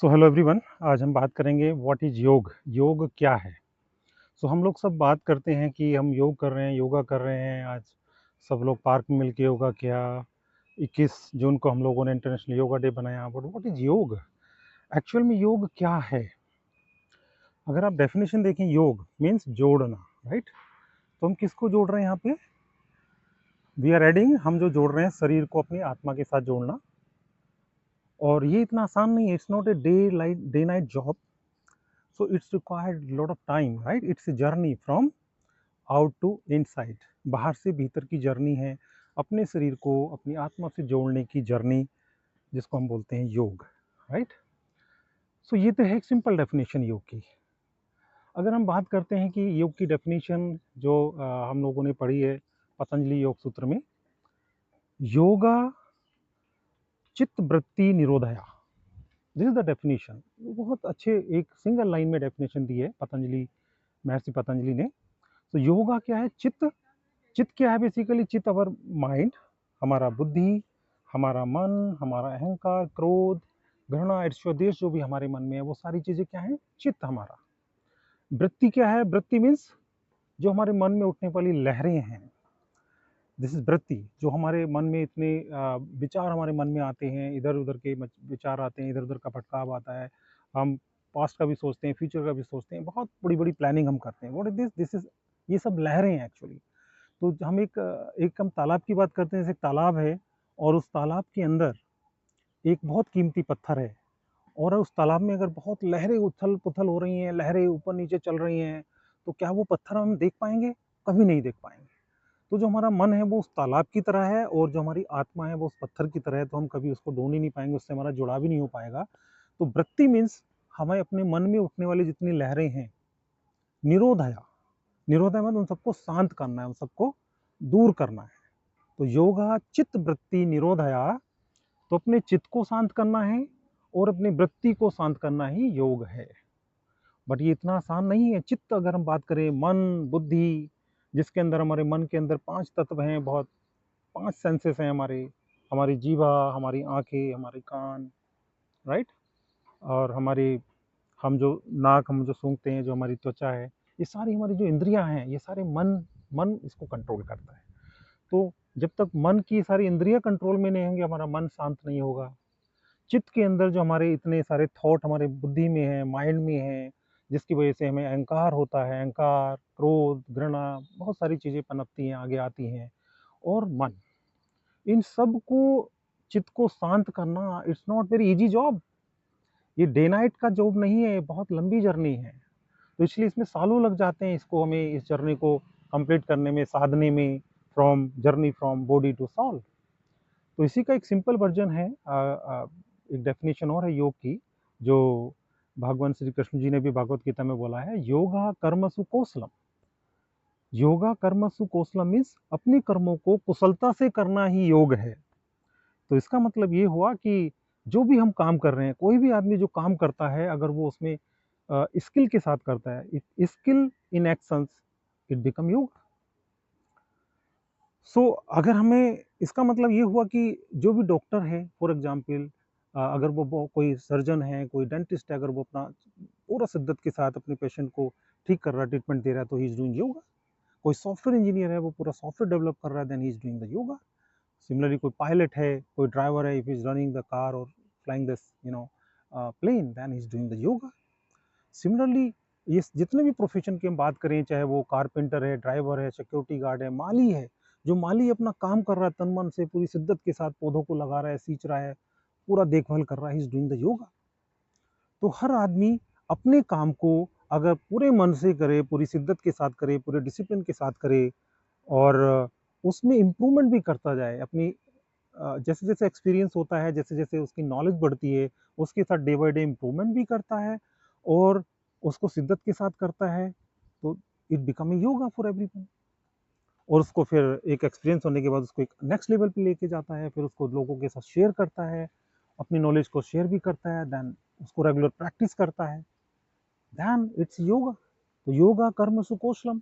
So hello everyone, आज हम बात करेंगे व्हाट इज़ योग। योग क्या है? सो हम लोग सब बात करते हैं कि हम योग कर रहे हैं, योगा कर रहे हैं। आज सब लोग पार्क में मिलके योगा किया। 21 जून को हम लोगों ने इंटरनेशनल योगा डे बनाया। बट व्हाट इज़ योग? एक्चुअल में योग क्या है? अगर आप डेफिनेशन देखें, योग मीन्स जोड़ना, राइट? तो हम किसको जोड़ रहे हैं यहाँ पे? वी आर एडिंग, हम जो जोड़ रहे हैं शरीर को अपनी आत्मा के साथ जोड़ना। और ये इतना आसान नहीं है। It's not a day night job. So it's required lot of time, right? It's a journey from out to inside. बाहर से भीतर की जर्नी है, अपने शरीर को अपनी आत्मा से जोड़ने की जर्नी, जिसको हम बोलते हैं योग, राइट? सो ये तो है एक सिंपल डेफिनेशन योग की। अगर हम बात करते हैं कि योग की डेफिनेशन जो हम लोगों ने पढ़ी है पतंजलि योग सूत्र में, योगा चित्त वृत्ति निरोधया, दिस इज द डेफिनेशन। बहुत अच्छे एक सिंगल लाइन में डेफिनेशन दी है पतंजलि, महर्षि पतंजलि ने। तो योगा क्या है? चित्त। चित्त क्या है? बेसिकली चित्त अवर माइंड, हमारा बुद्धि, हमारा मन, हमारा अहंकार, क्रोध, घृणा, ईर्ष्या, द्वेष जो भी हमारे मन में है, वो सारी चीजें क्या है? चित्त हमारा। वृत्ति क्या है? वृत्ति मीन्स जो हमारे मन में उठने वाली लहरें हैं, दिस इज वृत्ति। जो हमारे मन में इतने विचार हमारे मन में आते हैं, इधर उधर के विचार आते हैं, इधर उधर का भटकाव आता है। हम पास्ट का भी सोचते हैं, फ्यूचर का भी सोचते हैं, बहुत बड़ी बड़ी प्लानिंग हम करते हैं। What is this? This is, ये सब लहरें हैं एक्चुअली। तो हम एक हम तालाब की बात करते हैं। जैसे एक तालाब है और उस तालाब के अंदर एक बहुत कीमती पत्थर है, और उस तालाब में अगर बहुत लहरें उथल पुथल हो रही हैं, लहरें ऊपर नीचे चल रही हैं, तो क्या वो पत्थर हम देख पाएंगे? कभी नहीं देख पाएंगे। तो जो हमारा मन है वो उस तालाब की तरह है, और जो हमारी आत्मा है वो उस पत्थर की तरह है। तो हम कभी उसको ढूंढ ही नहीं पाएंगे, उससे हमारा जुड़ाव भी नहीं हो पाएगा। तो वृत्ति मीन्स हमें अपने मन में उठने वाली जितनी लहरें हैं, निरोधया। निरोधया मतलब उन सबको शांत करना है, उन सबको दूर करना है। तो योगा चित्त वृत्ति निरोधया, तो अपने चित्त को शांत करना है और अपनी वृत्ति को शांत करना ही योग है। बट ये इतना आसान नहीं है। चित्त अगर हम बात करें, मन, बुद्धि, जिसके अंदर हमारे मन के अंदर 5 तत्व हैं, बहुत 5 सेंसेस हैं हमारे, हमारी जीवा, हमारी आंखें, हमारे कान, राइट? और हमारी, हम जो नाक, हम जो सूंघते हैं, जो हमारी त्वचा है, ये सारी हमारी जो इंद्रियां हैं, ये सारे मन मन इसको कंट्रोल करता है। तो जब तक मन की सारी इंद्रियां कंट्रोल में नहीं होंगी, हमारा मन शांत नहीं होगा। चित्त के अंदर जो हमारे इतने सारे थॉट हमारे बुद्धि में है, माइंड में है, जिसकी वजह से हमें अहंकार होता है, अहंकार, क्रोध, घृणा, बहुत सारी चीजें पनपती हैं, आगे आती हैं। और मन, इन सब को, चित्त को शांत करना, it's not very easy job. ये डे नाइट का जॉब नहीं है, बहुत लंबी जर्नी है। तो इसलिए इसमें सालों लग जाते हैं, इसको हमें इस जर्नी को कंप्लीट करने में, साधने में, from journey from body to soul. तो इसी का एक सिंपल वर्जन है, एक डेफिनेशन और है योग की, जो भगवान श्री कृष्ण जी ने भी भगवत गीता में बोला है, योगा कर्मसु कौशलम। योगा कर्मसु कौशलम मीन्स अपने कर्मों को कुशलता से करना ही योग है। तो इसका मतलब ये हुआ कि जो भी हम काम कर रहे हैं, कोई भी आदमी जो काम करता है, अगर वो उसमें स्किल के साथ करता है, skill in actions, it become योग। सो अगर हमें, इसका मतलब ये हुआ कि जो भी डॉक्टर है, फॉर एग्जांपल, अगर वो कोई सर्जन है, कोई डेंटिस्ट है, अगर वो अपना पूरा शिद्दत के साथ अपने पेशेंट को ठीक कर रहा है, ट्रीटमेंट दे रहा है, तो ही इज डूइंग योगा। कोई सॉफ्टवेयर इंजीनियर है, वो पूरा सॉफ्टवेयर डेवलप कर रहा है, then he is doing the yoga. Similarly कोई पायलट है, कोई ड्राइवर है, if is running the car और flying this plane, then he is doing the yoga. Similarly ये जितने भी प्रोफेशन की हम बात करें, चाहे वो कारपेंटर है, ड्राइवर है, सिक्योरिटी गार्ड है, माली है, जो माली अपना काम कर रहा है तन मन से, पूरी शिद्दत के साथ पौधों को लगा रहा है, सींच रहा है, पूरा देखभाल कर रहा है, इज डूइंग द योगा। तो हर आदमी अपने काम को अगर पूरे मन से करे, पूरी शिद्दत के साथ करे, पूरे डिसिप्लिन के साथ करे, और उसमें इम्प्रूवमेंट भी करता जाए, अपनी जैसे जैसे एक्सपीरियंस होता है, जैसे जैसे उसकी नॉलेज बढ़ती है, उसके साथ डे बाय डे इम्प्रूवमेंट भी करता है, और उसको शिद्दत के साथ करता है, तो it become a yoga for everyone. और उसको फिर एक एक्सपीरियंस होने के बाद उसको एक नेक्स्ट लेवल पे लेके जाता है, फिर उसको लोगों के साथ शेयर करता है, अपनी नॉलेज को शेयर भी करता है, देन उसको रेगुलर प्रैक्टिस करता है, देन इट्स योगा। तो योगा कर्म सुकौशलम।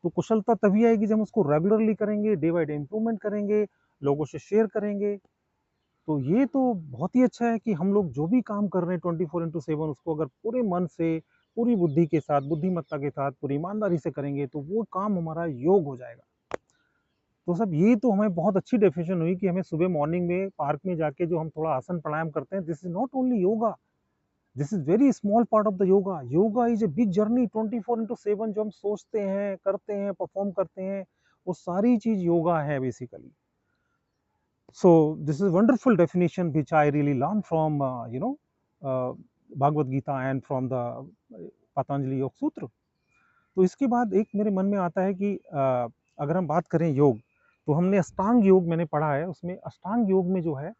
तो कुशलता तभी आएगी जब हम उसको रेगुलरली करेंगे, डे बाय डे इम्प्रूवमेंट करेंगे, लोगों से शेयर करेंगे, तो ये तो बहुत ही अच्छा है कि हम लोग जो भी काम कर रहे हैं 24/7 उसको अगर पूरे मन से, पूरी बुद्धि के साथ, बुद्धिमत्ता के साथ, पूरी ईमानदारी से करेंगे तो वो काम हमारा योग हो जाएगा। तो सब ये तो हमें बहुत अच्छी डेफिनेशन हुई कि हमें सुबह मॉर्निंग में पार्क में जाके जो हम थोड़ा आसन प्राणायाम करते हैं, this is not only yoga, this is very small part of the yoga. Yoga is a big journey 24/7 जो हम सोचते हैं, करते हैं, परफॉर्म करते हैं, वो सारी चीज योगा है basically. So this is wonderful definition which I really learned from Bhagavad Gita and from the Patanjali योग सूत्र। तो इसके बाद एक मेरे मन में आता है कि अगर हम बात करें योग, तो हमने अष्टांग योग मैंने पढ़ा है, उसमें अष्टांग योग में जो है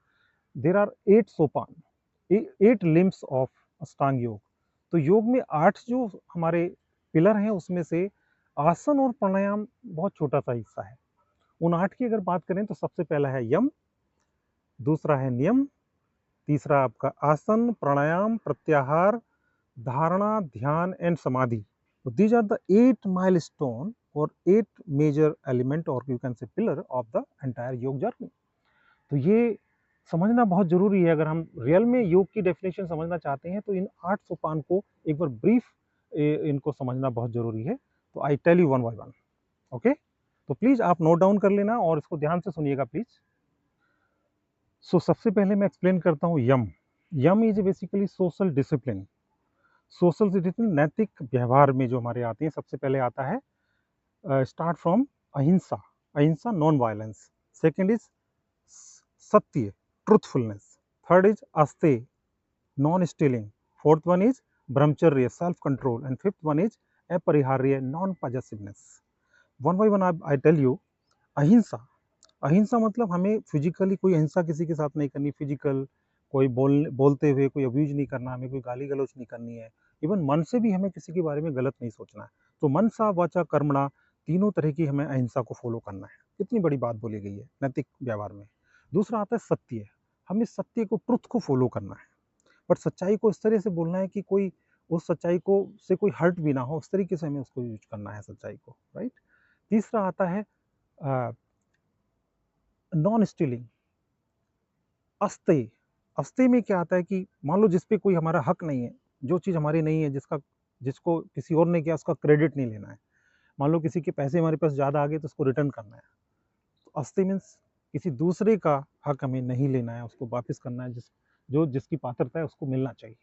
there are 8 Sopan, 8 limbs of अष्टांग योग। तो योग में 8 जो हमारे पिलर हैं उसमें से आसन और प्राणायाम बहुत छोटा सा हिस्सा है। उन 8 की अगर बात करें तो सबसे पहला है यम, दूसरा है नियम, तीसरा आपका आसन, प्राणायाम, प्रत्याहार, धारणा, ध्यान एंड समाधि। So these are the 8 milestone or 8 major element or you can say pillar of the entire योग journey। तो ये समझना बहुत जरूरी है। अगर हम रियल में योग की डेफिनेशन समझना चाहते हैं तो इन 8 सोपान को एक बार ब्रीफ इनको समझना बहुत जरूरी है। तो I tell you one by one. Okay, तो प्लीज आप नोट डाउन कर लेना और इसको ध्यान से सुनिएगा प्लीज। सो सबसे पहले मैं एक्सप्लेन करता हूँ yama. Yama is basically social discipline. Social discipline नैतिक व्यवहार में जो हमारे आते हैं, सबसे पहले आता है start from ahimsa, ahimsa non violence. Second is satya, truthfulness. Third is asteya, non stealing. Fourth one is brahmacharya, self control. And fifth one is aparigraha, non possessiveness. One by one I tell you. Ahimsa, ahimsa मतलब हमें फिजिकली कोई अहिंसा किसी के साथ नहीं करनी, फिजिकल कोई बोलते हुए कोई अब्यूज नहीं करना, हमें कोई गाली गलौज नहीं करनी है। इवन मन से भी हमें किसी के बारे में गलत नहीं सोचना है। तो मनसा वाचा कर्मणा तीनों तरह की हमें अहिंसा को फॉलो करना है। कितनी बड़ी बात बोली गई है नैतिक व्यवहार में। दूसरा आता है सत्य, हमें सत्य को, ट्रुथ को फॉलो करना है, बट सच्चाई को इस तरह से बोलना है कि कोई उस सच्चाई को से कोई हर्ट भी ना हो, उस तरीके से हमें उसको यूज करना है सच्चाई को, राइट। तीसरा आता है नॉन स्टीलिंग, अस्ते। अस्ते में क्या आता है कि मान लो जिस पे कोई हमारा हक नहीं है, जो चीज़ हमारी नहीं है, जिसको किसी और ने किया उसका क्रेडिट नहीं लेना है। मान लो किसी के पैसे हमारे पास ज़्यादा आ गए तो उसको रिटर्न करना है। तो अस्ते मीन्स किसी दूसरे का हक हमें नहीं लेना है, उसको वापस करना है, जिसकी पात्रता है उसको मिलना चाहिए।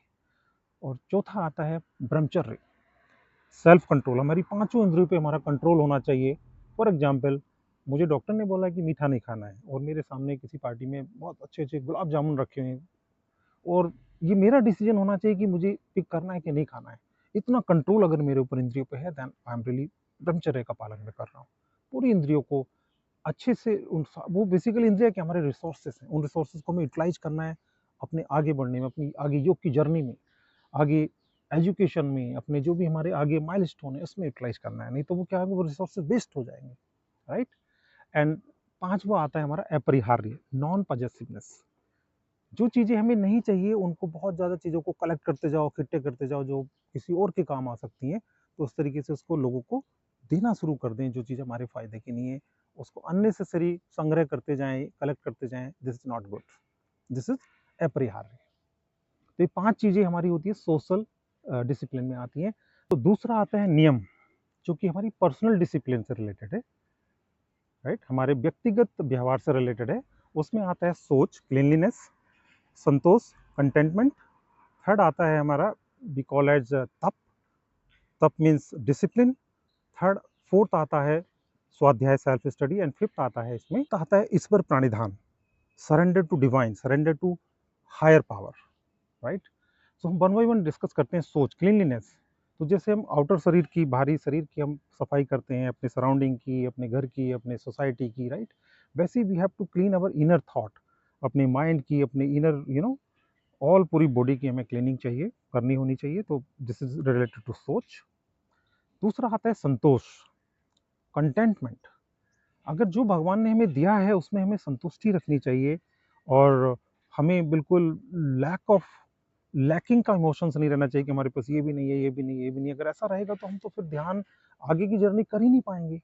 और चौथा आता है ब्रह्मचर्य, सेल्फ कंट्रोल। हमारी पांचों इंद्रियों पे हमारा कंट्रोल होना चाहिए। फॉर एग्जाम्पल, मुझे डॉक्टर ने बोला कि मीठा नहीं खाना है, और मेरे सामने किसी पार्टी में बहुत अच्छे अच्छे गुलाब जामुन रखे हुए हैं, और ये मेरा डिसीजन होना चाहिए कि मुझे पिक करना है कि नहीं खाना है। इतना कंट्रोल अगर मेरे ऊपर इंद्रियों पे है, देन आई एम रियली ब्रह्मचर्य का पालन मैं कर रहा हूँ। पूरी इंद्रियों को अच्छे से, वो बेसिकली इंद्रिया के हमारे रिसोर्सेस हैं, उन रिसोर्सेस को हमें यूटिलाइज करना है अपने आगे बढ़ने में, अपनी आगे योग की जर्नी में, आगे एजुकेशन में, अपने जो भी हमारे आगे माइलस्टोन है उसमें यूटिलाइज करना है। नहीं तो वो क्या है, वो रिसोर्सेज वेस्ट हो जाएंगे, राइट। एंड पांचवा आता है हमारा अपरिहार्य, नॉन पॉजेसिवनेस। जो चीज़ें हमें नहीं चाहिए उनको, बहुत ज़्यादा चीज़ों को कलेक्ट करते जाओ, इकट्ठे करते जाओ जो किसी और के काम आ सकती हैं, तो उस तरीके से उसको लोगों को देना शुरू कर दें। जो चीज़ हमारे फायदे की नहीं है उसको अननेसेसरी संग्रह करते जाएं, कलेक्ट करते जाएं, this is not good, this is अपरिहार्य। तो ये 5 चीज़ें हमारी होती है सोशल डिसिप्लिन में आती हैं। तो दूसरा आता है नियम, जो कि हमारी पर्सनल डिसिप्लिन से रिलेटेड है, राइट, हमारे व्यक्तिगत व्यवहार से रिलेटेड है। उसमें आता है सोच, क्लीनलीनेस, संतोष, कंटेंटमेंट। थर्ड आता है हमारा वी कॉल एज तप, तप मीन्स डिसिप्लिन। थर्ड, फोर्थ आता है स्वाध्याय, सेल्फ स्टडी। एंड फिफ्थ आता है, इसमें आता है Ishvara pranidhana, surrender to divine, surrender to higher power, right. So हम वन बाई वन डिस्कस करते हैं। सोच, क्लीनलीनेस, तो जैसे हम आउटर शरीर की, बाहरी शरीर की हम सफाई करते हैं, अपने सराउंडिंग की, अपने घर की, अपने सोसाइटी की, राइट, वैसे we have to clean our inner thought, अपने माइंड की, अपने इनर ऑल पूरी बॉडी की हमें क्लीनिंग चाहिए, करनी होनी चाहिए। तो दिस इज रिलेटेड टू सोच। दूसरा आता है संतोष, कंटेंटमेंट। अगर जो भगवान ने हमें दिया है उसमें हमें संतुष्टि रखनी चाहिए, और हमें बिल्कुल लैकिंग का इमोशंस नहीं रहना चाहिए कि हमारे पास ये भी नहीं है, ये भी नहीं है, ये भी नहीं है। अगर ऐसा रहेगा तो हम तो फिर ध्यान, आगे की जर्नी कर ही नहीं पाएंगे।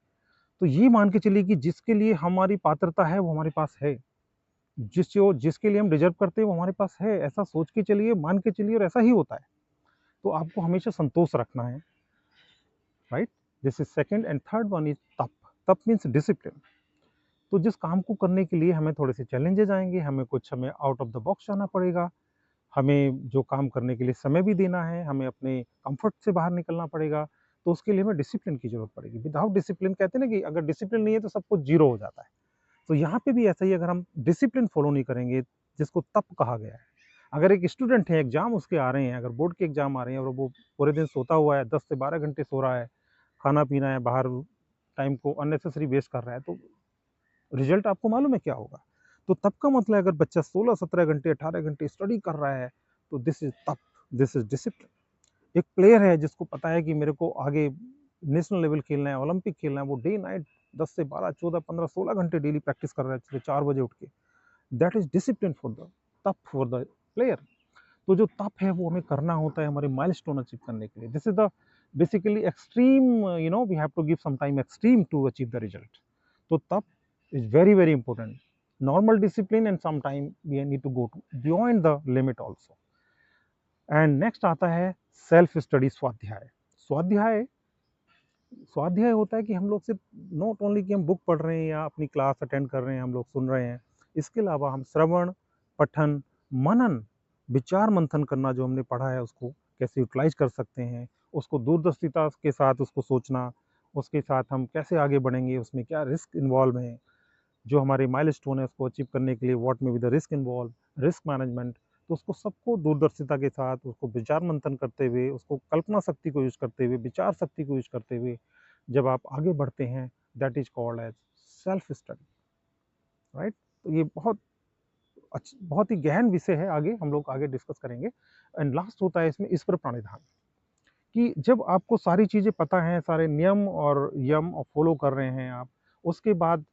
तो ये मान के चलिए कि जिसके लिए हमारी पात्रता है वो हमारे पास है, जिसके लिए हम डिजर्व करते हैं वो हमारे पास है, ऐसा सोच के चलिए, मान के चलिए, और ऐसा ही होता है। तो आपको हमेशा संतोष रखना है, right. This is second, and third one is तप। तप मीन्स डिसिप्लिन। तो जिस काम को करने के लिए हमें थोड़े से चैलेंजेस आएंगे, हमें आउट ऑफ द बॉक्स जाना पड़ेगा, हमें जो काम करने के लिए समय भी देना है, हमें अपने कंफर्ट से बाहर निकलना पड़ेगा, तो उसके लिए हमें डिसिप्लिन की जरूरत पड़ेगी। विदाउट डिसिप्लिन, कहते हैं ना कि अगर डिसिप्लिन नहीं है तो सब कुछ जीरो हो जाता है। तो यहाँ पे भी ऐसा ही, अगर हम डिसिप्लिन फॉलो नहीं करेंगे, जिसको तप कहा गया है। अगर एक स्टूडेंट है, एग्जाम उसके आ रहे हैं, अगर बोर्ड के एग्जाम आ रहे हैं और वो पूरे दिन सोता हुआ है, 10 से 12 घंटे सो रहा है, खाना पीना है, बाहर टाइम को अननेसेसरी वेस्ट कर रहा है, तो रिजल्ट आपको मालूम है क्या होगा। तो तब का मतलब, अगर बच्चा 16 17 घंटे 18 घंटे स्टडी कर रहा है, तो दिस इज तप, दिस इज डिसिप्लिन। एक प्लेयर है जिसको पता है कि मेरे को आगे नेशनल लेवल खेलना है, ओलंपिक खेलना है, वो डे नाइट 10 से 12 14 15 16 घंटे डेली प्रैक्टिस कर रहा है, सुबह 4 बजे उठ के। That is discipline for the तप फॉर द प्लेयर। तो जो तप है वो हमें करना होता है हमारे माइलस्टोन अचीव करने के लिए। This is the basically extreme, we have to give some time extreme to achieve the result. तो तप is very very important. Normal discipline, and sometime we need to go to beyond the limit also. And next आता है self study, स्वाध्याय। स्वाध्याय स्वाध्याय होता है कि हम लोग सिर्फ नॉट ओनली कि हम बुक पढ़ रहे हैं या अपनी क्लास अटेंड कर रहे हैं, हम लोग सुन रहे हैं, इसके अलावा हम श्रवण, पठन, मनन, विचार मंथन करना, जो हमने पढ़ा है उसको कैसे यूटिलाइज कर सकते हैं, उसको दूरदर्शिता के साथ उसको सोचना, उसके साथ हम कैसे आगे बढ़ेंगे, उसमें क्या रिस्क इन्वॉल्व है, जो हमारे माइलस्टोन है उसको अचीव करने के लिए व्हाट में be the risk involve, risk management. तो उसको सबको दूरदर्शिता के साथ, उसको विचार मंथन करते हुए, उसको कल्पना शक्ति को यूज करते हुए, विचार शक्ति को यूज करते हुए जब आप आगे बढ़ते हैं, that is called as self study, right. तो ये बहुत ही गहन विषय है, आगे हम लोग आगे डिस्कस करेंगे। एंड लास्ट होता है इसमें ईश्वर प्राणिधान, कि जब आपको सारी चीज़ें पता हैं, सारे नियम और यम और फॉलो कर रहे हैं आप, उसके बाद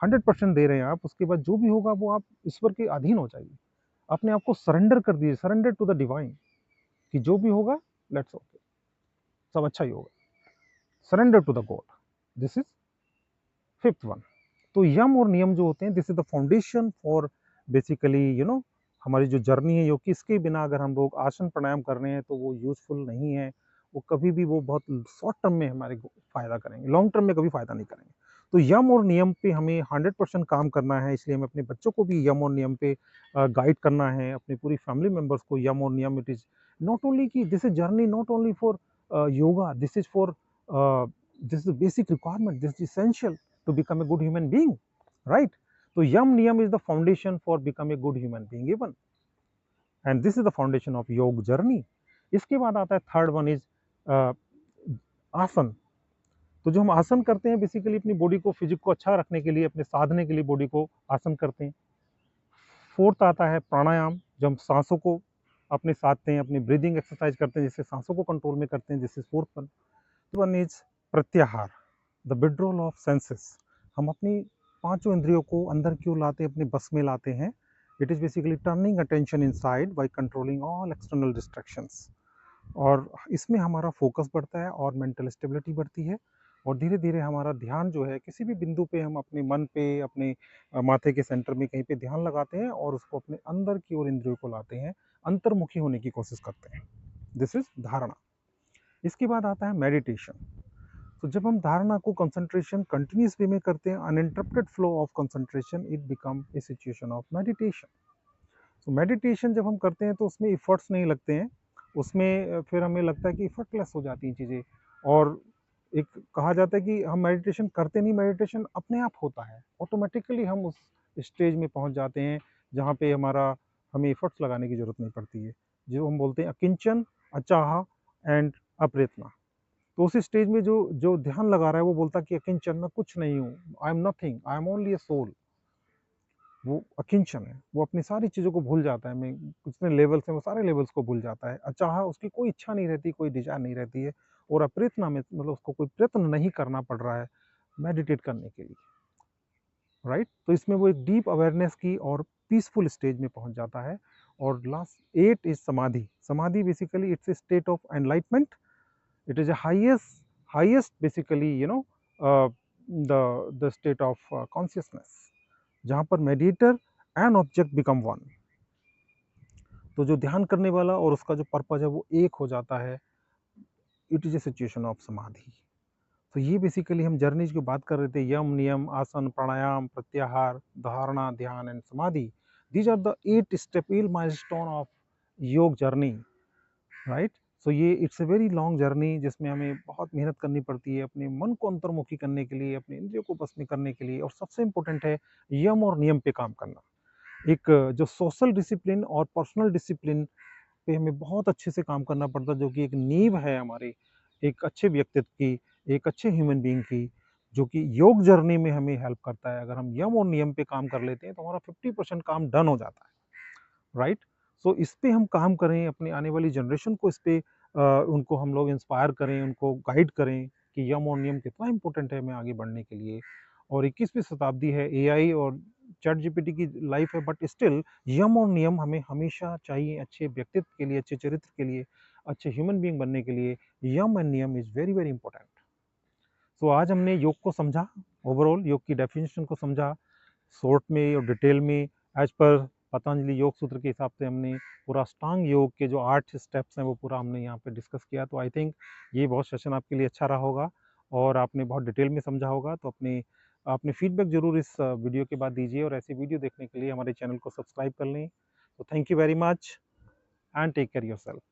100% दे रहे हैं आप, उसके बाद जो भी होगा वो आप ईश्वर के अधीन हो जाइए, अपने आप को सरेंडर कर दीजिए, सरेंडर टू द डिवाइन, कि जो भी होगा लेट्स ओके, सब अच्छा ही होगा, surrender to the god. This is fifth one. तो यम और नियम जो होते हैं, this is the foundation for basically हमारी जो जर्नी है, योग की, इसके बिना अगर हम लोग आसन प्राणायाम कर रहे हैं तो वो यूजफुल नहीं है, वो कभी भी, वो बहुत शॉर्ट टर्म में हमारे को फायदा करेंगे, लॉन्ग टर्म में कभी फायदा नहीं करेंगे। तो यम और नियम पे हमें 100% काम करना है, इसलिए हमें अपने बच्चों को भी यम और नियम पे गाइड करना है, अपनी पूरी फैमिली मेंबर्स को यम और नियम। इट इज नॉट ओनली कि this is journey not only for yoga, this is for this is basic requirement, this is essential to become a good human being, right? So yam niyam is the foundation for become a good human being even, and this is the foundation of योग journey. इसके बाद आता है third one is आसन। तो जो हम आसन करते हैं, बेसिकली अपनी बॉडी को, फिजिक को अच्छा रखने के लिए, अपने साधने के लिए बॉडी को आसन करते हैं। फोर्थ आता है प्राणायाम, जो हम सांसों को अपने साधते हैं, अपनी ब्रीदिंग एक्सरसाइज करते हैं, जिससे सांसों को कंट्रोल में करते हैं, this is fourth one. One is प्रत्याहार, द विड्रॉल ऑफ सेंसेस। हम अपनी पांचों इंद्रियों को अंदर क्यों लाते हैं, अपने बस में लाते हैं। It is basically turning attention inside by controlling all external distractions. और इसमें हमारा फोकस बढ़ता है और मेंटल स्टेबिलिटी बढ़ती है, और धीरे धीरे हमारा ध्यान जो है, किसी भी बिंदु पे हम अपने मन पे, अपने माथे के सेंटर में कहीं पे ध्यान लगाते हैं और उसको अपने अंदर की ओर इंद्रियों को लाते हैं, अंतर्मुखी होने की कोशिश करते हैं। दिस इज धारणा। इसके बाद आता है मेडिटेशन। तो जब हम धारणा को कंसंट्रेशन कंटिन्यूस वे में करते हैं, uninterrupted flow of concentration, it become a situation of meditation. तो मेडिटेशन जब हम करते हैं तो उसमें इफर्ट्स नहीं लगते हैं, उसमें फिर हमें लगता है कि इफर्टलेस हो जाती हैं चीज़ें, और एक कहा जाता है कि हम मेडिटेशन करते नहीं, मेडिटेशन अपने आप होता है, ऑटोमेटिकली हम उस स्टेज में पहुंच जाते हैं जहाँ पे हमें इफर्ट्स लगाने की जरूरत नहीं पड़ती है, जो हम बोलते हैं अकिंचन, अचाह एंड अप्रयत्न। तो उस स्टेज में जो जो ध्यान लगा रहा है वो बोलता है कि अकिंचन, मैं कुछ नहीं हूँ, I am nothing, I am only a soul. वो अकिंचन है, वो अपनी सारी चीज़ों को भूल जाता है, मैं कितने लेवल्स हैं वो सारे लेवल्स को भूल जाता है। अचाह, उसकी कोई इच्छा नहीं रहती, कोई डिजायर नहीं रहती है। और अप्रयत्न में मतलब उसको कोई प्रयत्न नहीं करना पड़ रहा है मेडिटेट करने के लिए, राइट। तो इसमें वो एक डीप अवेयरनेस की और पीसफुल स्टेज में पहुंच जाता है। और लास्ट 8 इज समाधि। समाधि basically it's a state of enlightenment, it is a highest basically the state of consciousness, जहाँ पर meditator and object become one. तो जो ध्यान करने वाला और उसका जो पर्पज है वो एक हो जाता है। It is a situation of समाधि। तो ये बेसिकली हम जर्नीज की बात कर रहे थे, यम नियम आसन प्राणायाम प्रत्याहार धारणा ध्यान एंड समाधि। These are the 8 step 8 milestone of yoga journey, right. So ये it's a very long journey जिसमें हमें बहुत मेहनत करनी पड़ती है अपने मन को अंतर्मुखी करने के लिए, अपने इंद्रियों को बस में करने के लिए, और सबसे इम्पोर्टेंट है यम और नियम पे काम करना। एक जो सोशल डिसिप्लिन और पर्सनल डिसिप्लिन पे हमें बहुत अच्छे से काम करना पड़ता है, जो कि एक नींव है हमारे एक अच्छे व्यक्तित्व की, एक अच्छे ह्यूमन बीइंग की, जो कि योग जर्नी में हमें हेल्प करता है। अगर हम यम और नियम पे काम कर लेते हैं तो हमारा 50% काम डन हो जाता है, राइट। सो इस पे हम काम करें, अपनी आने वाली जनरेशन को इस पे उनको हम लोग इंस्पायर करें, उनको गाइड करें कि यम और नियम कितना इंपॉर्टेंट है हमें आगे बढ़ने के लिए। और 21वीं शताब्दी है, एआई और चैट जीपीटी की लाइफ है, बट स्टिल यम और नियम हमें हमेशा चाहिए अच्छे व्यक्तित्व के लिए, अच्छे चरित्र के लिए, अच्छे ह्यूमन बीइंग बनने के लिए। यम एंड नियम इज वेरी वेरी इंपॉर्टेंट। सो आज हमने योग को समझा, ओवरऑल योग की डेफिनेशन को समझा शॉर्ट में और डिटेल में, एज पर पतंजलि योग सूत्र के हिसाब से हमने पूरा अष्टांग योग के जो 8 स्टेप्स हैं वो पूरा हमने यहाँ पे डिस्कस किया। तो आई थिंक ये बहुत सेशन आपके लिए अच्छा रहा होगा और आपने बहुत डिटेल में समझा होगा। तो अपने अपने फीडबैक जरूर इस वीडियो के बाद दीजिए, और ऐसी वीडियो देखने के लिए हमारे चैनल को सब्सक्राइब कर लें। तो thank you very much and take care yourself.